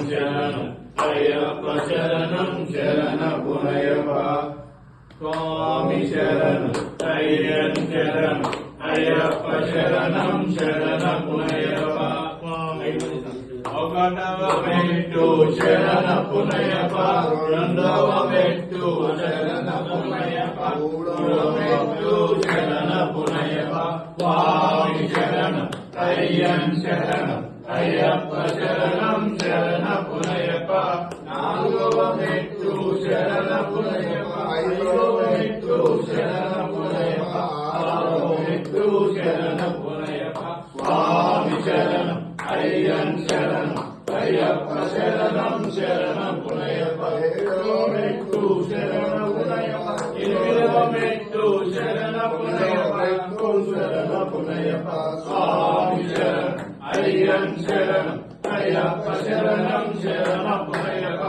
శరణం అయ్యప్ప శరణం శరణ పునయప్ప స్వామి శరణం అయ్యన్ శరణం అయ్యప్ప శరణం శరణ పునయప్ప ఒకటవ మెట్టు శరణ పునయప్ప రెండవ మెట్టు శరణ పునయప్ప మూడవ మెట్టు శరణ పునయప్ప స్వామి శరణం అయ్యన్ శరణం అయ్యప్ప శరణం శరణ పునయప్ప నాలుగవ మెట్టు శరణ పునయప్ప ఐదవ మెట్టు శరణ పునయప్ప ఆరవ మెట్టు శరణ పునయప్ప స్వామి శరణం అయ్యన్ శరణం అయ్యప్ప శరణం శరణ పునయప్ప ఏడవ మెట్టు శరణ పునయప్ప ఎనిమిదవ మెట్టు శరణ పునయప్ప శరణ పునయప్ప స్వామి శరణం అయ్యన్ శరణం అయ్యప్ప శరణం శరణ పునయప్ప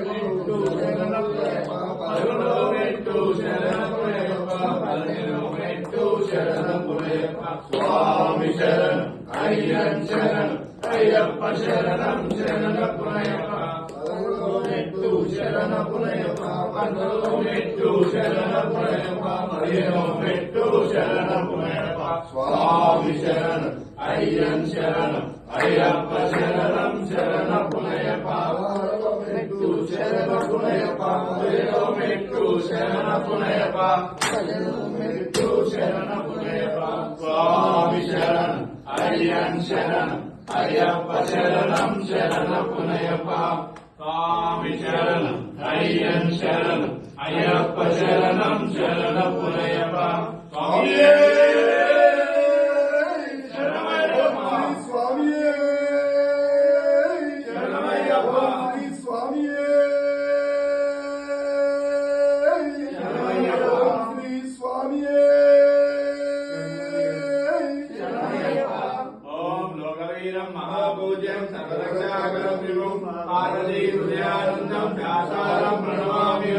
మెట్టు శరణ పునయప్ప పదకొండవ మెట్టు శరణ పునయప్ప పదిహేనవ మెట్టు శరణ పునయప్ప స్వామి శరణం అయ్యన్ శరణం అయ్యప్ప శరణం శరణ పునయప్ప పదమూడవ మెట్టు శరణ పునయప్ప పద్నాలుగవ మెట్టు శరణ పునయప్ప పదిహేనవ మెట్టు శరణ పునయప్ప స్వామి శరణం అయ్యన్ శరణం అయ్యప్ప శరణం శరణ పునయప్ప పదహారవ మెట్టు శరణ పునయప్ప పదిహేనవ మెట్టు శరణ పునయప్ప పదిహేనవ మెట్టు శరణ పునయప్ప స్వామి శరణం అయ్యన్ శరణం అయ్యప్ప శరణం శరణ పునయప్ప స్వామి శరణం అయ్యన్ శరణం అయ్యప్ప శరణం శరణ పునయప్ప స్వామి महापूज्यं सर्वरक्षाकरं विभुं पार्वती हृदयानन्दं व्यासारं प्रणमामि।